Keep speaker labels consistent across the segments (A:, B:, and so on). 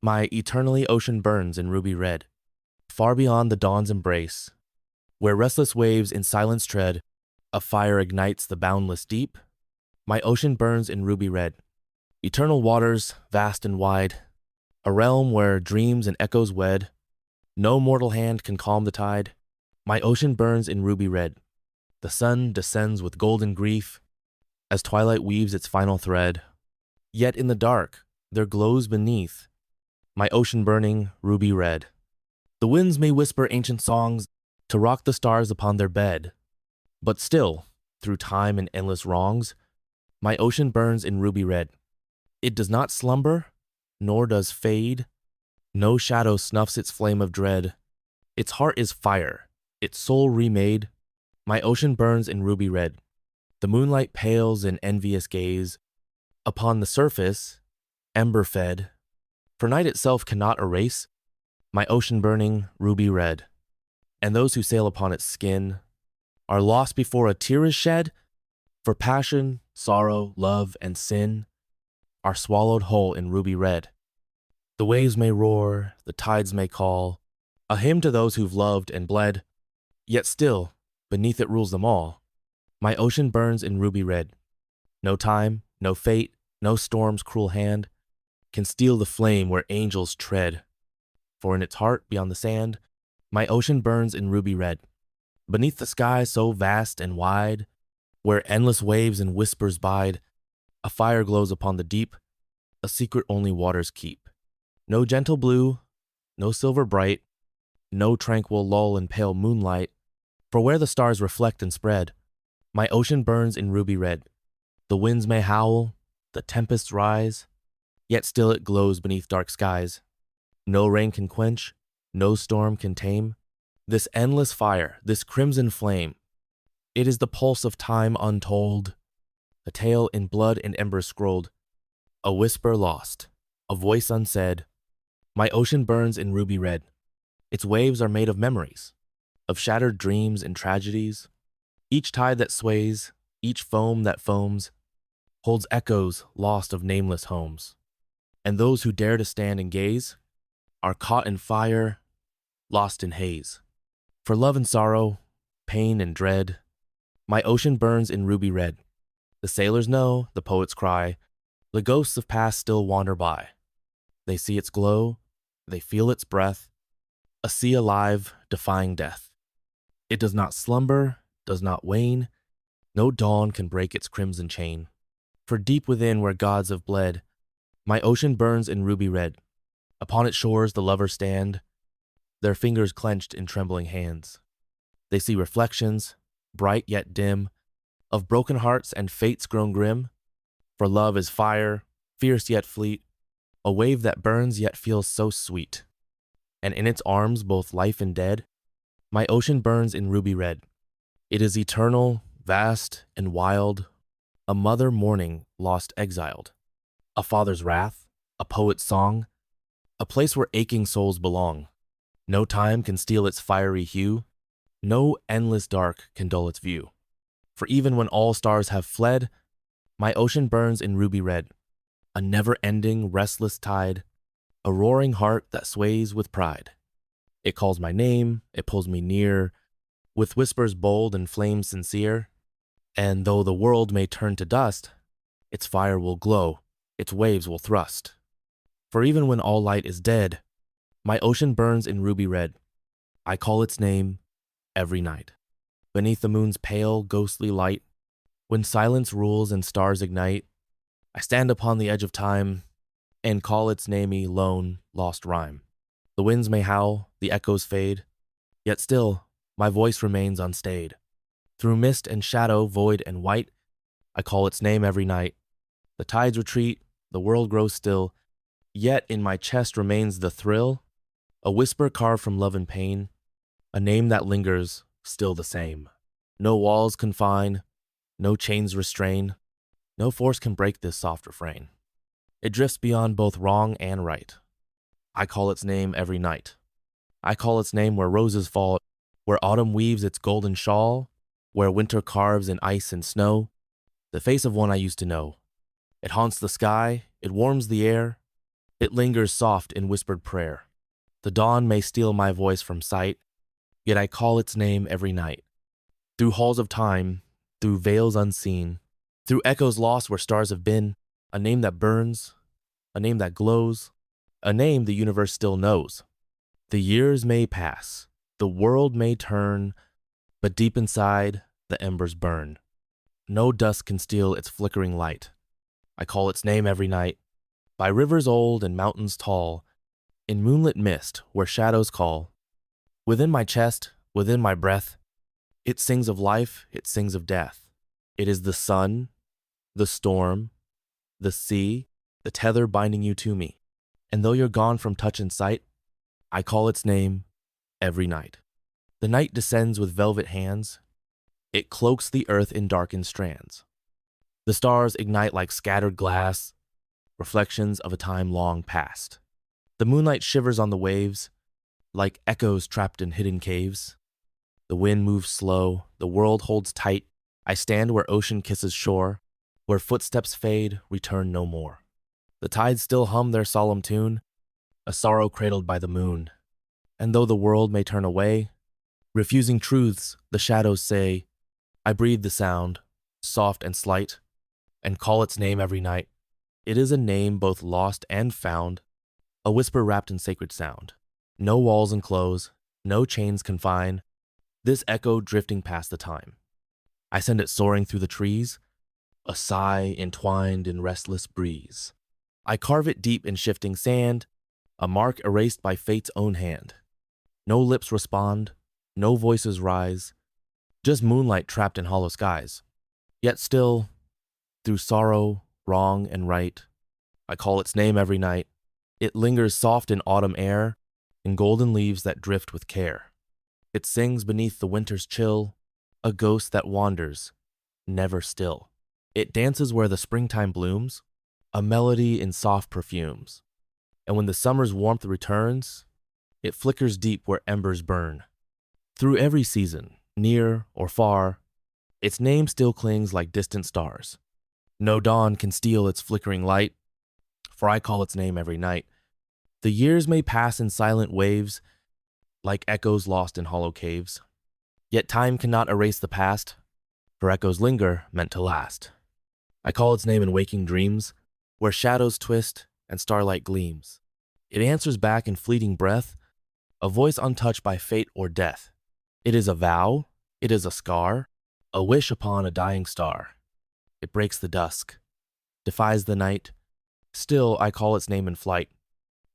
A: My eternally ocean burns in ruby red, far beyond the dawn's embrace, where restless waves in silence tread, a fire ignites the boundless deep. My ocean burns in ruby red, eternal waters, vast and wide, a realm where dreams and echoes wed. No mortal hand can calm the tide. My ocean burns in ruby red. The sun descends with golden grief as twilight weaves its final thread. Yet in the dark, there glows beneath my ocean burning ruby red. The winds may whisper ancient songs to rock the stars upon their bed, but still, through time and endless wrongs, my ocean burns in ruby red. It does not slumber, nor does fade. No shadow snuffs its flame of dread. Its heart is fire, its soul remade. My ocean burns in ruby red. The moonlight pales in envious gaze. Upon the surface, ember fed, for night itself cannot erase my ocean burning ruby red. And those who sail upon its skin are lost before a tear is shed, for passion, sorrow, love, and sin are swallowed whole in ruby red. The waves may roar, the tides may call, a hymn to those who've loved and bled, yet still, beneath it rules them all. My ocean burns in ruby red. No time, no fate, no storm's cruel hand can steal the flame where angels tread. For in its heart, beyond the sand, my ocean burns in ruby red. Beneath the sky so vast and wide, where endless waves and whispers bide, a fire glows upon the deep, a secret only waters keep. No gentle blue, no silver bright, no tranquil lull in pale moonlight, for where the stars reflect and spread, my ocean burns in ruby red. The winds may howl, the tempests rise, yet still it glows beneath dark skies. No rain can quench, no storm can tame this endless fire, this crimson flame. It is the pulse of time untold, a tale in blood and embers scrolled, a whisper lost, a voice unsaid. My ocean burns in ruby red. Its waves are made of memories, of shattered dreams and tragedies. Each tide that sways, each foam that foams, holds echoes lost of nameless homes. And those who dare to stand and gaze are caught in fire, lost in haze. For love and sorrow, pain and dread, my ocean burns in ruby red. The sailors know, the poets cry, the ghosts of past still wander by. They see its glow, they feel its breath, a sea alive, defying death. It does not slumber, does not wane, no dawn can break its crimson chain. For deep within where gods have bled, my ocean burns in ruby red. Upon its shores the lovers stand, their fingers clenched in trembling hands. They see reflections, bright yet dim, of broken hearts and fates grown grim. For love is fire, fierce yet fleet, a wave that burns yet feels so sweet. And in its arms both life and dead, my ocean burns in ruby red. It is eternal, vast, and wild, a mother mourning, lost exiled, a father's wrath, a poet's song, a place where aching souls belong. No time can steal its fiery hue, no endless dark can dull its view. For even when all stars have fled, my ocean burns in ruby red, a never-ending, restless tide, a roaring heart that sways with pride. It calls my name, it pulls me near, with whispers bold and flames sincere. And though the world may turn to dust, its fire will glow, its waves will thrust. For even when all light is dead, my ocean burns in ruby red. I call its name every night. Beneath the moon's pale, ghostly light, when silence rules and stars ignite, I stand upon the edge of time and call its name a lone, lost rhyme. The winds may howl, the echoes fade, yet still my voice remains unstayed. Through mist and shadow, void and white, I call its name every night. The tides retreat, the world grows still, yet in my chest remains the thrill, a whisper carved from love and pain, a name that lingers, still the same. No walls confine, no chains restrain, no force can break this soft refrain. It drifts beyond both wrong and right. I call its name every night. I call its name where roses fall, where autumn weaves its golden shawl, where winter carves in ice and snow the face of one I used to know. It haunts the sky, it warms the air, It lingers soft in whispered prayer. The dawn may steal my voice from sight, yet I call its name every night. Through halls of time, through veils unseen, through echoes lost where stars have been, a name that burns, a name that glows, a name the universe still knows. The years may pass, the world may turn, but deep inside, the embers burn. No dust can steal its flickering light. I call its name every night. By rivers old and mountains tall, in moonlit mist where shadows call, within my chest, within my breath, it sings of life, it sings of death. It is the sun, the storm, the sea, the tether binding you to me. And though you're gone from touch and sight, I call its name every night. The night descends with velvet hands. It cloaks the earth in darkened strands. The stars ignite like scattered glass, reflections of a time long past. The moonlight shivers on the waves, like echoes trapped in hidden caves. The wind moves slow, the world holds tight. I stand where ocean kisses shore, where footsteps fade, return no more. The tides still hum their solemn tune, a sorrow cradled by the moon. And though the world may turn away, refusing truths, the shadows say, I breathe the sound, soft and slight, and call its name every night. It is a name both lost and found, a whisper wrapped in sacred sound. No walls enclose, no chains confine, this echo drifting past the time. I send it soaring through the trees, a sigh entwined in restless breeze. I carve it deep in shifting sand, a mark erased by fate's own hand. No lips respond, no voices rise, just moonlight trapped in hollow skies. Yet still, through sorrow, wrong and right, I call its name every night. It lingers soft in autumn air, in golden leaves that drift with care. It sings beneath the winter's chill, a ghost that wanders, never still. It dances where the springtime blooms, a melody in soft perfumes. And when the summer's warmth returns, it flickers deep where embers burn. Through every season, near or far, its name still clings like distant stars. No dawn can steal its flickering light, for I call its name every night. The years may pass in silent waves, like echoes lost in hollow caves. Yet time cannot erase the past, for echoes linger, meant to last. I call its name in waking dreams, where shadows twist and starlight gleams. It answers back in fleeting breath, a voice untouched by fate or death. It is a vow, it is a scar, a wish upon a dying star. It breaks the dusk, defies the night. Still, I call its name in flight.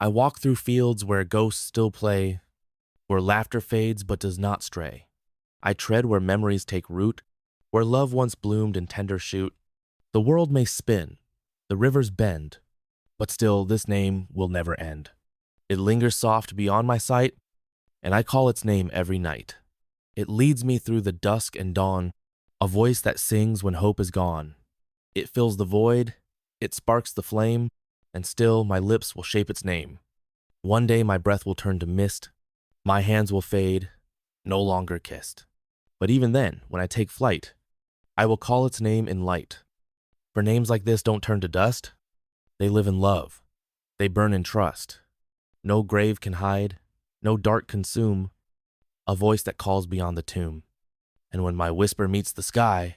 A: I walk through fields where ghosts still play, where laughter fades but does not stray. I tread where memories take root, where love once bloomed in tender shoot. The world may spin, the rivers bend, but still this name will never end. It lingers soft beyond my sight, and I call its name every night. It leads me through the dusk and dawn, a voice that sings when hope is gone. It fills the void, it sparks the flame, and still my lips will shape its name. One day my breath will turn to mist, my hands will fade, no longer kissed. But even then, when I take flight, I will call its name in light. For names like this don't turn to dust, they live in love, they burn in trust. No grave can hide, no dark consume, a voice that calls beyond the tomb. And when my whisper meets the sky,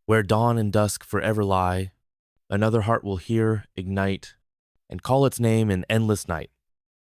A: where dawn and dusk forever lie, another heart will hear, ignite, and call its name in endless night.